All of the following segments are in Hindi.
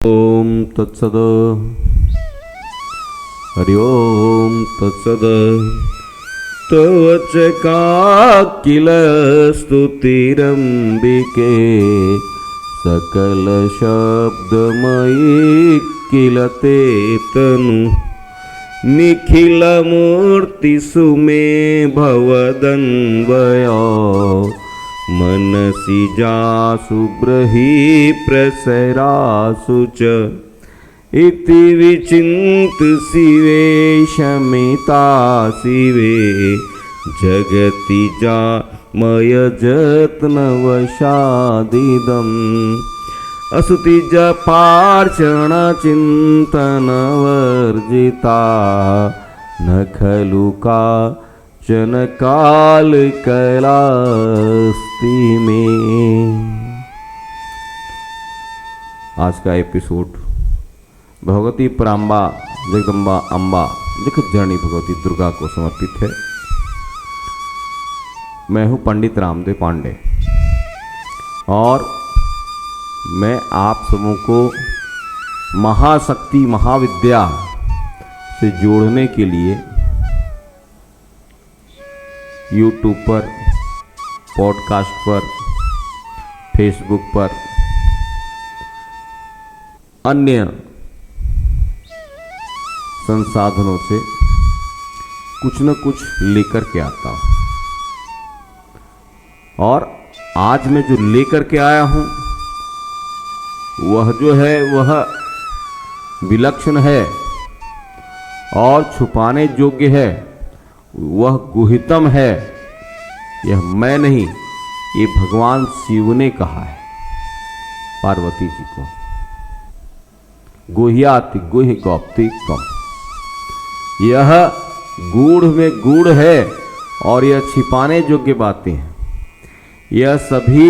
ओम तत्सद। हरि ओम तत्सद। तवच किल स्तुतिरंबिके सकल शब्दमयी किल ते तनु निखिल मूर्ति सुमे भवदन्वय मनसि जासु ब्रही प्रसरासु च इति विचिन्त शिवे शमिता शिवे जगति जामय जत्नवशादिदम् असुतिज पार्चण चिंतन वर्जिता न खलु का जनकाल कैलास्ति में। आज का एपिसोड भगवती पराम्बा जगदम्बा अम्बा जगत जननी भगवती दुर्गा को समर्पित है। मैं हूँ पंडित रामदेव पांडे और मैं आप सबों को महाशक्ति महाविद्या से जोड़ने के लिए यूट्यूब पर, पॉडकास्ट पर, फेसबुक पर, अन्य संसाधनों से कुछ न कुछ लेकर के आता हूँ। और आज मैं जो लेकर के आया हूँ वह जो है वह विलक्षण है और छुपाने योग्य है, वह गुहितम है। यह मैं नहीं, ये भगवान शिव ने कहा है पार्वती जी को। गुह्याति गुह्य गौप्ति कम। यह गूढ़ में गूढ़ है और यह छिपाने योग्य बातें हैं। यह सभी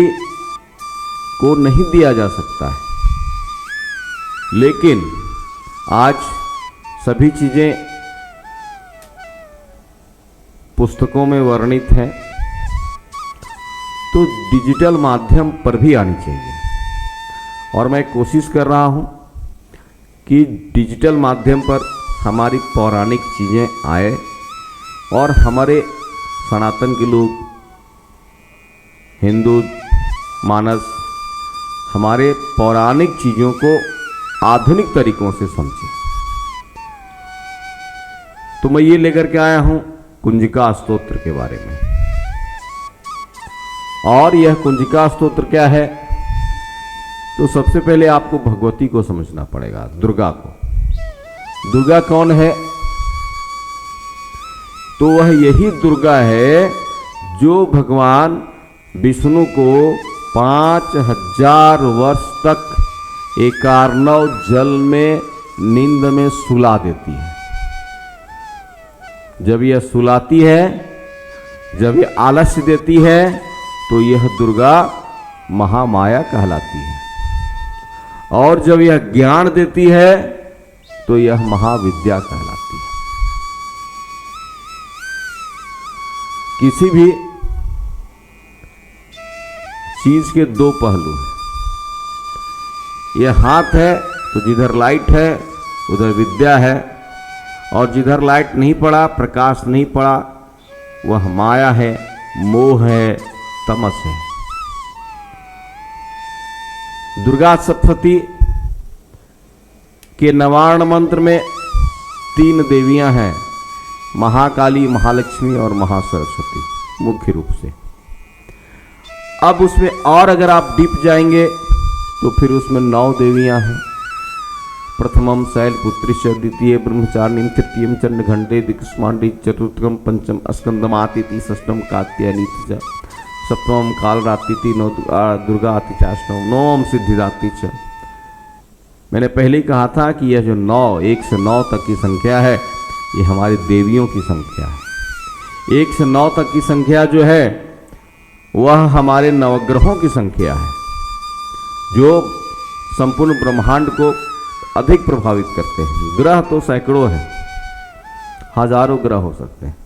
को नहीं दिया जा सकता है, लेकिन आज सभी चीजें पुस्तकों में वर्णित है तो डिजिटल माध्यम पर भी आनी चाहिए। और मैं कोशिश कर रहा हूं कि डिजिटल माध्यम पर हमारी पौराणिक चीज़ें आए और हमारे सनातन के लोग, हिंदू मानस हमारे पौराणिक चीज़ों को आधुनिक तरीकों से समझे। तो मैं ये लेकर के आया हूं कुंजिका स्तोत्र के बारे में। और यह कुंजिका स्तोत्र क्या है? तो सबसे पहले आपको भगवती को समझना पड़ेगा, दुर्गा को। दुर्गा कौन है? तो वह यही दुर्गा है जो भगवान विष्णु को 5000 वर्ष तक एकार्णव जल में नींद में सुला देती है। जब यह सुलाती है, जब यह आलस्य देती है, तो यह दुर्गा महामाया कहलाती है। और जब यह ज्ञान देती है तो यह महाविद्या कहलाती है। किसी भी चीज के दो पहलू हैं। यह हाथ है तो जिधर लाइट है उधर विद्या है, और जिधर लाइट नहीं पड़ा, प्रकाश नहीं पड़ा, वह माया है, मोह है, तमस है। दुर्गा सप्तशती के नवार्ण मंत्र में 3 देवियां हैं, महाकाली, महालक्ष्मी और महासरस्वती मुख्य रूप से। अब उसमें और अगर आप डीप जाएंगे तो फिर उसमें 9 देवियां हैं। प्रथमम शैलपुत्रीश्च, द्वितीय ब्रह्मचारिणी, तृतीयम चंडघंटे, दिक्ष्मांडी, चतुर्थम पंचम स्कंदमातिथि, षष्ठम कात्यायनीति च, सप्तमम कालरात्रिति, दुर्गा अतिचाष्टम, नवम सिद्धिदात्री च। मैंने पहले ही कहा था कि यह जो 9, 1 से 9 तक की संख्या है, ये हमारी देवियों की संख्या है। 1 से 9 तक की संख्या जो है वह हमारे नवग्रहों की संख्या है, जो संपूर्ण ब्रह्मांड को अधिक प्रभावित करते हैं। ग्रह तो सैकड़ों हैं, हजारों ग्रह हो सकते हैं,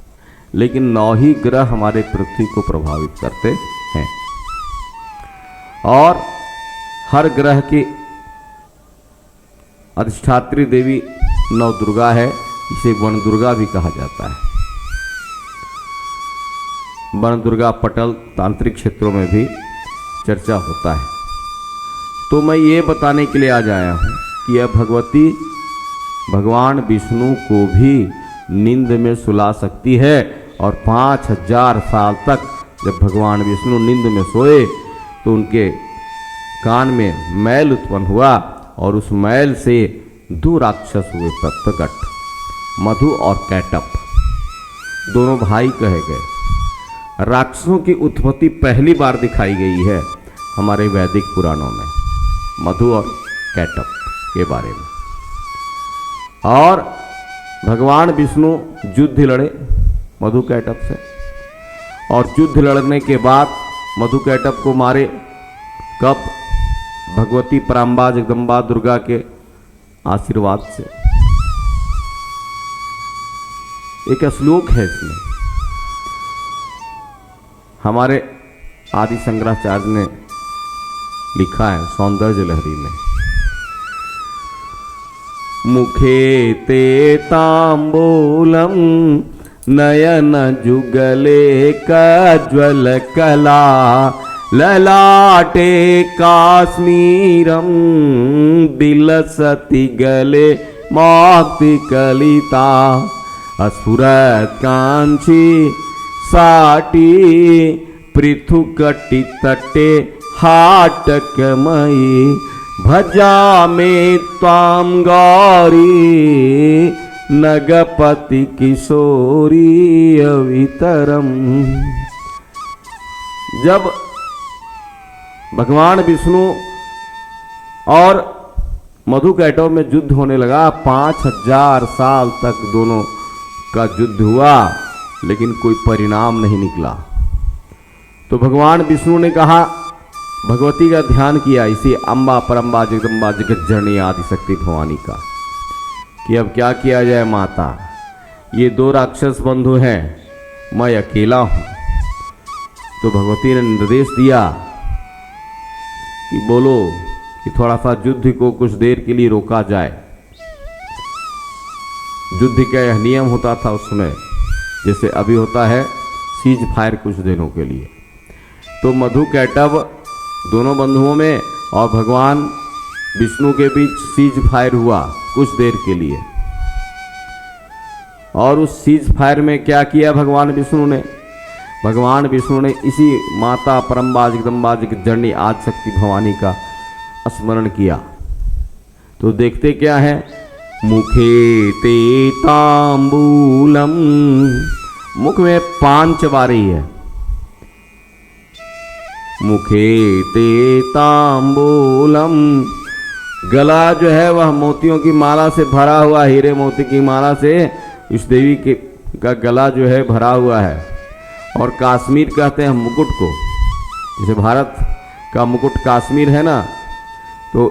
लेकिन 9 ही ग्रह हमारे पृथ्वी को प्रभावित करते हैं। और हर ग्रह की अधिष्ठात्री देवी नव दुर्गा है, इसे वन दुर्गा भी कहा जाता है। वन दुर्गा पटल तांत्रिक क्षेत्रों में भी चर्चा होता है। तो मैं ये बताने के लिए आज आया हूँ कि यह भगवती भगवान विष्णु को भी नींद में सुला सकती है, और 5000 साल तक जब भगवान विष्णु नींद में सोए तो उनके कान में मैल उत्पन्न हुआ, और उस मैल से 2 राक्षस हुए प्रकट, मधु और कैटप, दोनों भाई कहे गए। राक्षसों की उत्पत्ति पहली बार दिखाई गई है हमारे वैदिक पुराणों में, मधु और कैटप के बारे में। और भगवान विष्णु युद्ध लड़े मधु कैटप से, और युद्ध लड़ने के बाद मधु कैटप को मारे कब? भगवती पराम्बा जगदम्बा दुर्गा के आशीर्वाद से। एक श्लोक है इसमें, हमारे आदि शंकराचार्य ने लिखा है सौंदर्य लहरी में, मुखे ते तांबूलम नयन जुगले कज्वल कला, ललाटे काश्मीरम बिलसति गले मोक्ति कलिता, अस्फुरत कांची साटी पृथुकटि तटे हाटकमयी, भजा में त्वाम गौरी नगपति किशोरी अवितरम। जब भगवान विष्णु और मधु कैटव में युद्ध होने लगा, 5000 साल तक दोनों का युद्ध हुआ, लेकिन कोई परिणाम नहीं निकला। तो भगवान विष्णु ने कहा, भगवती का ध्यान किया, इसी अम्बा परम्बा जगदम्बा जगत जननी आदि शक्ति भवानी का, कि अब क्या किया जाए माता, ये 2 राक्षस बंधु हैं, मैं अकेला हूं। तो भगवती ने निर्देश दिया कि बोलो कि थोड़ा सा युद्ध को कुछ देर के लिए रोका जाए। युद्ध का यह नियम होता था उस समय, जैसे अभी होता है सीज फायर कुछ दिनों के लिए। तो मधु कैटव दोनों बंधुओं में और भगवान विष्णु के बीच सीज फायर हुआ कुछ देर के लिए। और उस सीज फायर में क्या किया भगवान विष्णु ने? भगवान विष्णु ने इसी माता परम्बा जगदम्बा जननी आदि शक्ति भवानी का स्मरण किया। तो देखते क्या है, मुखे ते तांबूलम, मुख में 5 चबारी है, मुखे ते तांबूलम, गला जो है वह मोतियों की माला से भरा हुआ, हीरे मोती की माला से इस देवी के का गला जो है भरा हुआ है। और कश्मीर कहते हैं मुकुट को, जैसे भारत का मुकुट कश्मीर है ना, तो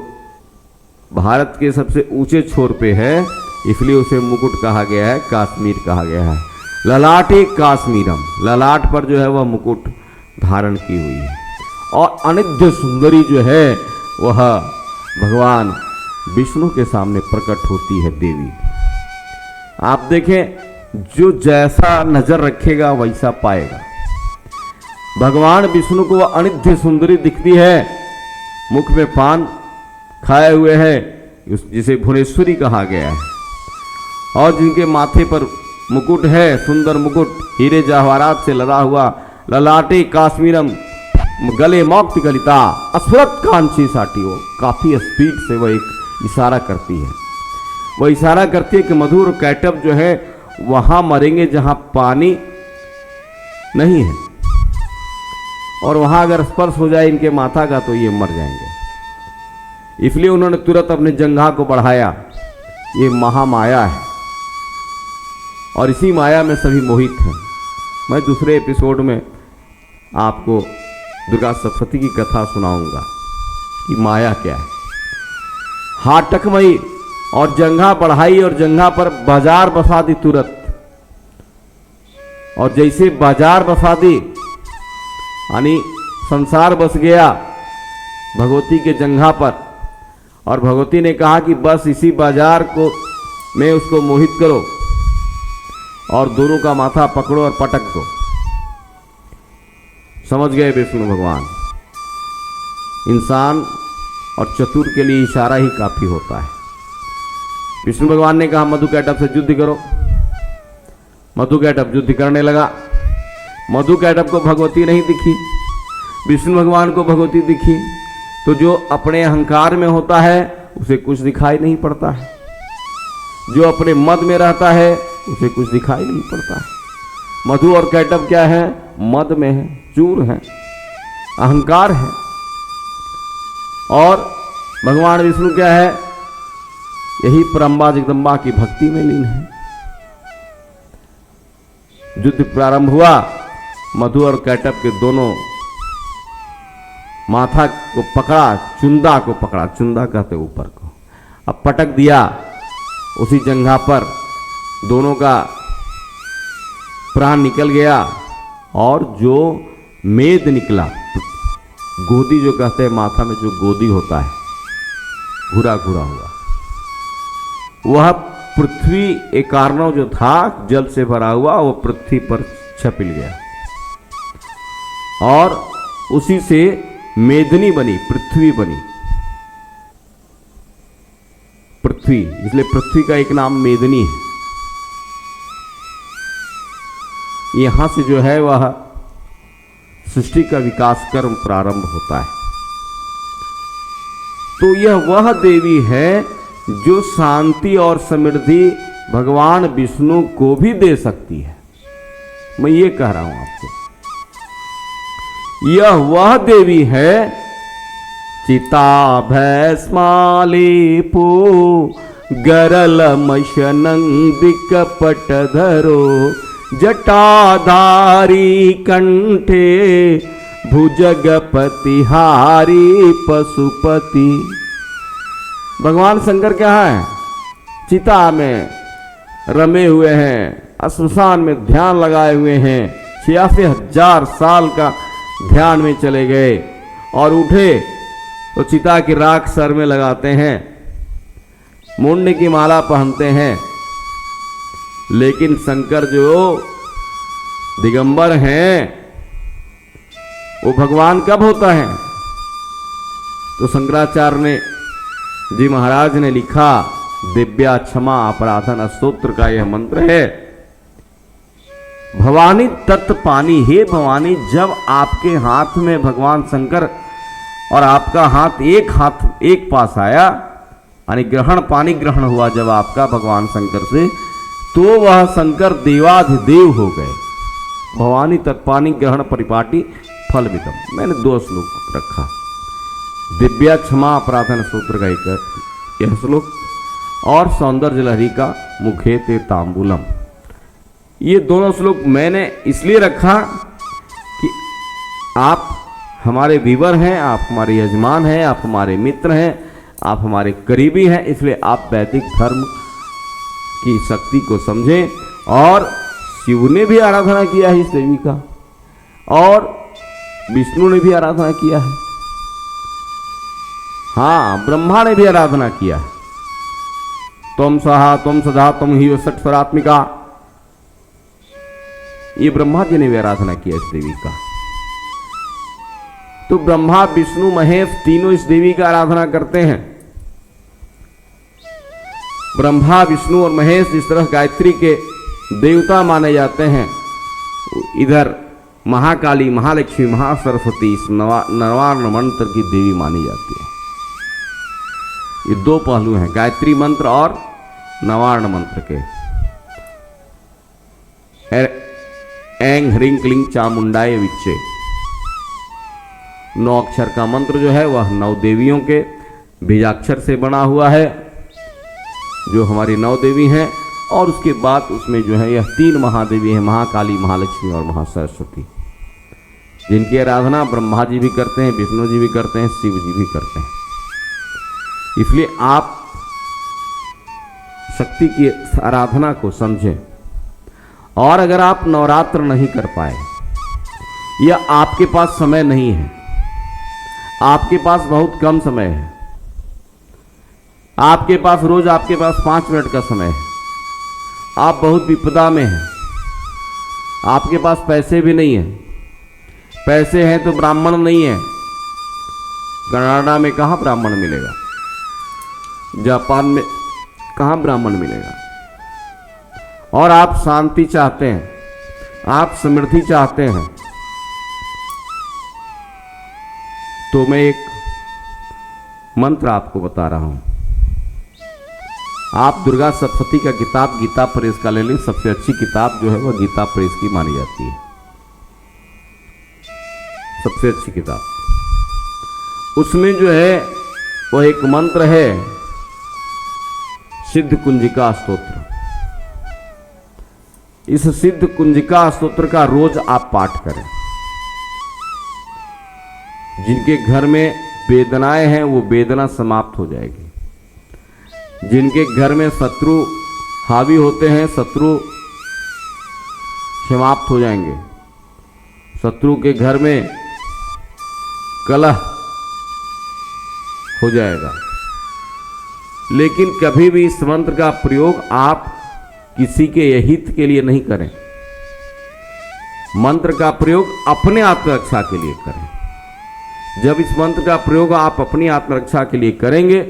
भारत के सबसे ऊंचे छोर पे है, इसलिए उसे मुकुट कहा गया है, कश्मीर कहा गया है। ललाटे काश्मीरम, ललाट पर जो है वह मुकुट धारण की हुई है। और अनिद्य सुंदरी जो है वह भगवान विष्णु के सामने प्रकट होती है देवी। आप देखें, जो जैसा नजर रखेगा वैसा पाएगा। भगवान विष्णु को वह अनिद्य सुंदरी दिखती है, मुख में पान खाए हुए है, जिसे भुवनेश्वरी कहा गया है, और जिनके माथे पर मुकुट है, सुंदर मुकुट हीरे जवाहरात से लदा हुआ, ललाटे काश्मीरम, गले मोक्ति गलिता, अस्फुरत कांची साटी, वो काफी स्पीड से वह एक इशारा करती है। वह इशारा करती है कि मधुर कैटव जो है वहां मरेंगे जहां पानी नहीं है, और वहां अगर स्पर्श हो जाए इनके माथा का तो ये मर जाएंगे। इसलिए उन्होंने तुरंत अपने जंघा को बढ़ाया। ये महामाया है और इसी माया में सभी मोहित हैं। मैं दूसरे एपिसोड में आपको दुर्गा सप्तशती की कथा सुनाऊंगा कि माया क्या है। हाटकमयी, और जंघा बढ़ाई और जंघा पर बाजार बसा दी तुरंत। और जैसे बाजार बसा दी यानी संसार बस गया भगवती के जंघा पर, और भगवती ने कहा कि बस इसी बाजार को में उसको मोहित करो और दोनों का माथा पकड़ो और पटक दो। समझ गए विष्णु भगवान। इंसान और चतुर के लिए इशारा ही काफी होता है। विष्णु भगवान ने कहा मधुकैटभ से युद्ध करो। मधुकैटभ युद्ध करने लगा। मधुकैटभ को भगवती नहीं दिखी, विष्णु भगवान को भगवती दिखी। तो जो अपने अहंकार में होता है उसे कुछ दिखाई नहीं पड़ता है, जो अपने मद में रहता है उसे कुछ दिखाई नहीं पड़ता है। मधु और कैटभ क्या है? मद में है, चूर है, अहंकार है। और भगवान विष्णु क्या है? यही परम्बा जगदम्बा की भक्ति में लीन है। युद्ध प्रारंभ हुआ। मधु और कैटभ के दोनों माथा को पकड़ा, चुंदा को पकड़ा, चुंदा कहते ऊपर को, अब पटक दिया उसी जंघा पर। दोनों का प्राण निकल गया और जो मेद निकला, गोदी जो कहते हैं, माथा में जो गोदी होता है, घुरा घुरा हुआ, वह पृथ्वी एकार्णव जो था जल से भरा हुआ, वो पृथ्वी पर छपिल गया और उसी से मेदनी बनी, पृथ्वी बनी। पृथ्वी, इसलिए पृथ्वी का एक नाम मेदनी है। यहां से जो है वह सृष्टि का विकास कर्म प्रारंभ होता है। तो यह वह देवी है जो शांति और समृद्धि भगवान विष्णु को भी दे सकती है। मैं ये कह रहा हूं आपको, यह वह देवी है चिता भस्मालेपो गरल मशनंदिक पटधरो जटाधारी कंठे भुजगपति हारी पशुपति। भगवान शंकर क्या है? चिता में रमे हुए हैं, श्मशान में ध्यान लगाए हुए हैं। 86,000 साल का ध्यान में चले गए और उठे तो चिता की राख सर में लगाते हैं, मुंड की माला पहनते हैं। लेकिन शंकर जो दिगंबर हैं, वो भगवान कब होता है? तो शंकराचार्य ने जी महाराज ने लिखा, दिव्या क्षमा अपराधन स्तोत्र का यह मंत्र है। भवानी तत्व पानी, हे भवानी, जब आपके हाथ में भगवान शंकर और आपका हाथ एक पास आया, यानी ग्रहण, पानी ग्रहण हुआ जब आपका भगवान शंकर से, तो वह शंकर देवाधिदेव हो गए। भवानी तत्पानी ग्रहण परिपाटी फल विदम। मैंने 2 श्लोक रखा, दिव्या क्षमा अपराधन सूत्र का एक यह श्लोक और सौंदर्य लहरी का मुखे ते तांबूलम। ये दोनों श्लोक मैंने इसलिए रखा कि आप हमारे व्यूअर हैं, आप हमारे यजमान हैं, आप हमारे मित्र हैं, आप हमारे करीबी हैं, इसलिए आप वैदिक धर्म की शक्ति को समझें। और शिव ने भी आराधना किया है इस देवी का, और विष्णु ने भी आराधना किया है, हाँ, ब्रह्मा ने भी आराधना किया है। तुम सहा तुम सदा तुम ही सठ स्वरात्मिका, ये ब्रह्मा जी ने भी आराधना किया इस देवी का। तो ब्रह्मा विष्णु महेश तीनों इस देवी का आराधना करते हैं। ब्रह्मा विष्णु और महेश जिस तरह गायत्री के देवता माने जाते हैं, इधर महाकाली, महालक्ष्मी, महासरस्वती इस नवार्ण मंत्र की देवी मानी जाती है। ये 2 पहलू हैं, गायत्री मंत्र और नवार्ण मंत्र के। ऐं ह्रीं क्लीं चामुंडाय विच्चे, 9 अक्षर का मंत्र जो है वह 9 देवियों के बीजाक्षर से बना हुआ है, जो हमारी 9 देवी हैं। और उसके बाद उसमें जो है यह 3 महादेवी हैं, महाकाली, महालक्ष्मी और महासरस्वती, जिनकी आराधना ब्रह्मा जी भी करते हैं, विष्णु जी भी करते हैं, शिव जी भी करते हैं। इसलिए आप शक्ति की आराधना को समझें। और अगर आप नवरात्र नहीं कर पाए या आपके पास समय नहीं है, आपके पास बहुत कम समय है, आपके पास रोज आपके पास 5 मिनट का समय है, आप बहुत विपदा में हैं, आपके पास पैसे भी नहीं है, पैसे हैं तो ब्राह्मण नहीं है। कनाडा में कहाँ ब्राह्मण मिलेगा, जापान में कहाँ ब्राह्मण मिलेगा। और आप शांति चाहते हैं, आप समृद्धि चाहते हैं, तो मैं एक मंत्र आपको बता रहा हूं। आप दुर्गा सप्तशती का किताब गीता प्रेस का ले लें, सबसे अच्छी किताब जो है वह गीता प्रेस की मानी जाती है, सबसे अच्छी किताब। उसमें जो है वह एक मंत्र है, सिद्ध कुंजिका स्तोत्र। इस सिद्ध कुंजिका स्तोत्र का रोज आप पाठ करें। जिनके घर में वेदनाएं हैं वो वेदना समाप्त हो जाएगी। जिनके घर में शत्रु हावी होते हैं, शत्रु समाप्त हो जाएंगे। शत्रु के घर में कलह हो जाएगा। लेकिन कभी भी इस मंत्र का प्रयोग आप किसी के हित के लिए नहीं करें। मंत्र का प्रयोग अपने आत्मरक्षा के लिए करें। जब इस मंत्र का प्रयोग आप अपनी आत्मरक्षा के लिए करेंगे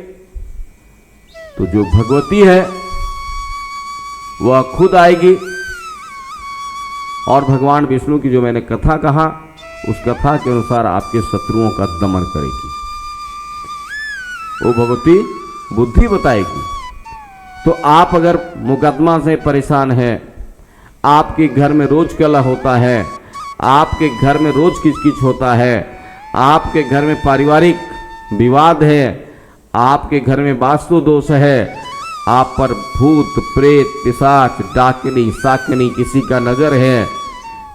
तो जो भगवती है वह खुद आएगी और भगवान विष्णु की जो मैंने कथा कहा उस कथा के अनुसार आपके शत्रुओं का दमन करेगी। वो भगवती बुद्धि बताएगी। तो आप अगर मुकदमा से परेशान हैं, आपके घर में रोज कलह होता है, आपके घर में रोज किचकिच होता है, आपके घर में पारिवारिक विवाद है, आपके घर में वास्तु दोष है, आप पर भूत प्रेत पिशाच डाकनी साकनी किसी का नजर है,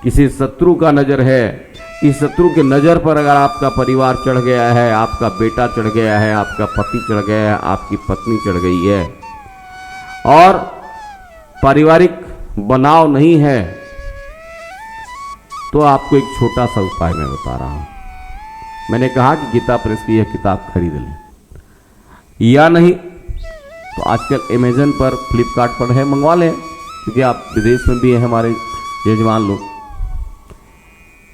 किसी शत्रु का नजर है, इस शत्रु के नज़र पर अगर आपका परिवार चढ़ गया है, आपका बेटा चढ़ गया है, आपका पति चढ़ गया है, आपकी पत्नी चढ़ गई है और पारिवारिक बनाव नहीं है, तो आपको एक छोटा सा उपाय मैं बता रहा हूं। मैंने कहा कि गीता प्रेस की यह किताब खरीद लें, या नहीं तो आजकल अमेजन पर फ्लिपकार्ट पर है, मंगवा लें, क्योंकि आप विदेश में भी हैं हमारे यजमान लोग।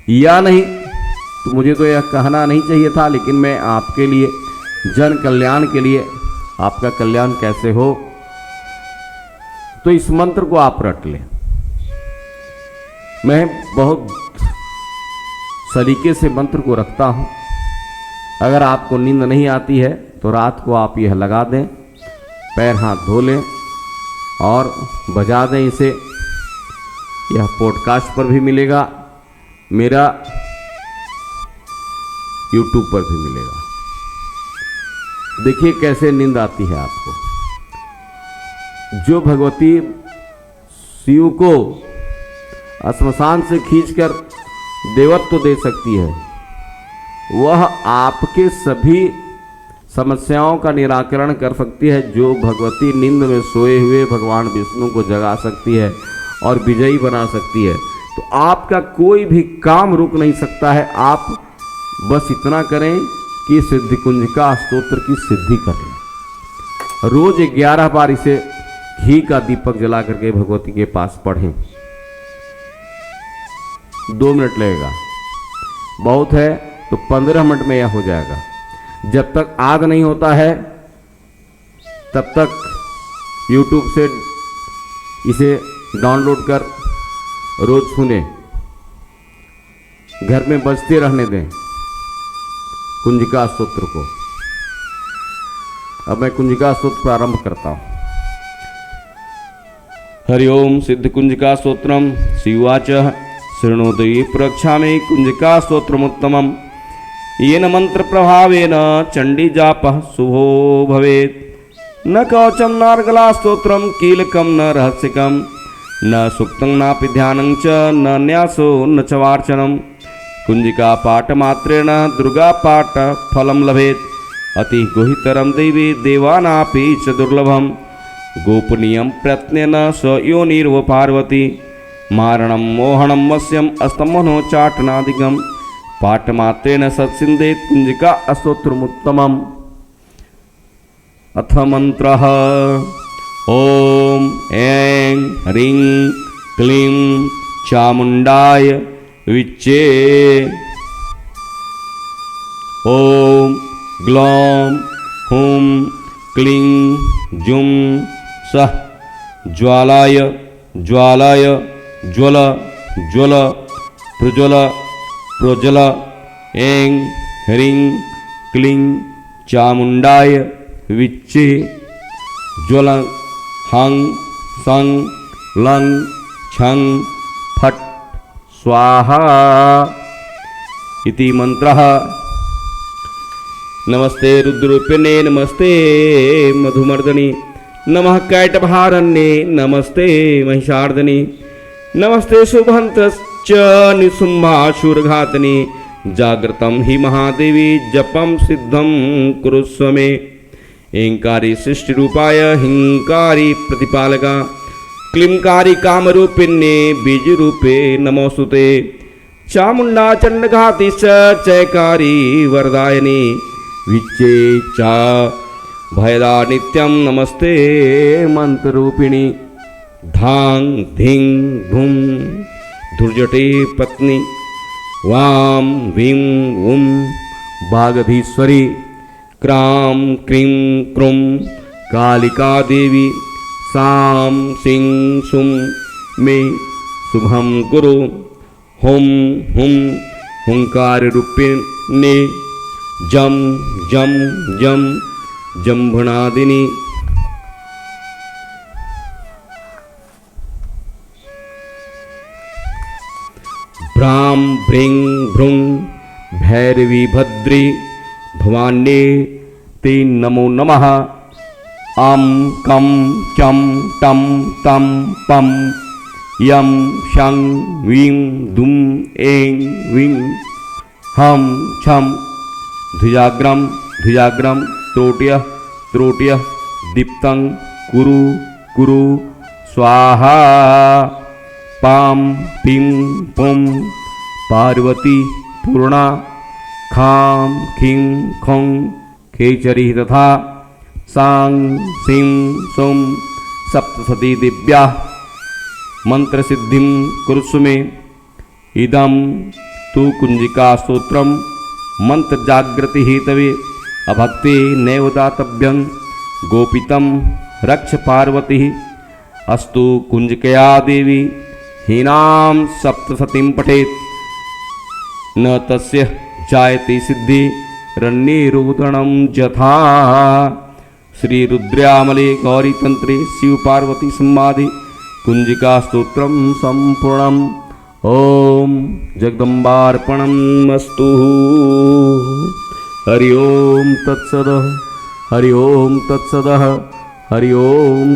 या नहीं तो मुझे तो यह कहना नहीं चाहिए था, लेकिन मैं आपके लिए जन कल्याण के लिए, आपका कल्याण कैसे हो, तो इस मंत्र को आप रट लें। मैं बहुत सलीके से मंत्र को रखता हूं। अगर आपको नींद नहीं आती है तो रात को आप यह लगा दें, पैर हाथ धो लें और बजा दें इसे। यह पॉडकास्ट पर भी मिलेगा, मेरा YouTube पर भी मिलेगा। देखिए कैसे नींद आती है आपको। जो भगवती शिव को श्मशान से खींचकर देवत्व दे सकती है, वह आपके सभी समस्याओं का निराकरण कर सकती है। जो भगवती नींद में सोए हुए भगवान विष्णु को जगा सकती है और विजयी बना सकती है, तो आपका कोई भी काम रुक नहीं सकता है। आप बस इतना करें कि सिद्धि कुंजिका स्तोत्र की सिद्धि करें। रोज 11 बार इसे घी का दीपक जला करके भगवती के पास पढ़ें। 2 मिनट लगेगा, बहुत है तो 15 मिनट में यह हो जाएगा। जब तक आग नहीं होता है तब तक YouTube से इसे डाउनलोड कर रोज सुने, घर में बजते रहने दें कुंजिका स्तोत्र को। अब मैं कुंजिका स्तोत्र प्रारंभ करता हूं। हरि ओम सिद्ध कुंजिका स्तोत्रम शिवाच शृणोतु प्रक्षामि कुंजिका स्तोत्रमुत्तमम् येन मंत्र प्रभावेन चंडी जापः शुभो भवेत्। न कवचम नार्गला स्तोत्रम कीलकम न रहस्यकम न सुक्तं नापि ध्यानं च न न्यासो न च वार्चनम्। कुंजिका पाठ मात्रेण दुर्गा पाठ फलं लभेत्। अति गुहितरं देवी देवानापि च दुर्लभम्। गोपनीयं प्रयत्नेन स योनिर्व पार्वती। मारणं मोहनं वश्यम् अस्तमनो चाटनादिकम्। पाठमात्रेण सत्सिन्धेत् कुंजिका स्तोत्रमुत्तमम्। अथ मंत्रः ओम ऐं ह्रीं क्लीं चामुंडाय विच्चे। ओम ग्लौं हुं क्लीं जुं सः ज्वालाय ज्वालाय ज्वल ज्वल प्रज्वल प्रज्वल। ऐं ह्रीं क्लीं चामुंडाय विच्चे। ज्वल हं सं लं छं फट् स्वाहा इति मंत्रः। नमस्ते रुद्ररूपिणे नमस्ते मधुमर्दनि नमः कैटभारण्ये नमस्ते महिषार्दनि नमस्ते शुभंतश्च निशुम्भासुरघातनि। जागृतं हि महादेवी जपं सिद्धं कुरुस्व मे। ऐंकारी सृष्टिरूपाय हिंकारी प्रतिपालका क्लींकारी कामरूपिण्ये बीजरूपे नमोस्तुते। चामुंडा चंडघाती चैकारी वरदायिनी विच्चे च भयदा नित्यं नमस्ते मंत्ररूपिणी। धां धिं धुं धुर्जटे पत्नी वां वीं वुं बागधीश्वरी क्रां क्रीं क्रूं कालिका देवी सां सिं सुं मे शुभं कुरु। हुं हुं हुंकाररूपिणी जं जं जं जंभनादिनी। भ्रां भ्रीं भ्रूं भैरवी भद्री भवान्ये ते नमो नमः। अं कं चं टं तं पं यं शं वीं दुं ऐं वीं हं छं ध्वजाग्रं ध्वजाग्रं त्रोट्यः त्रोट्यः दीप्तं कुरु कुरु स्वाहा। पां पीं पुं पार्वती पूर्णा खां खीं खौं खेचरी तथा सां सीं सौं सप्तशती दिव्या मंत्रसिद्धिं कुरुस्व मे। इदं तु कुंजिका स्तोत्रं मंत्रजागृति हेतवे अभक्ते नैव दातव्यं गोपितं रक्ष पार्वती अस्तु कुंजिकया देवी हीनां सप्तशतीं पठेत् न तस्य जायते सिद्धि रण्येरोदनं यथा। श्री रुद्रामले गौरी तंत्रे शिव पार्वती संवादे कुंजिका स्तोत्रं संपूर्णम्। ओम जगदम्बार्पणमस्तु। हरि ओम तत्सद हरि ओम तत्सद हरि ओम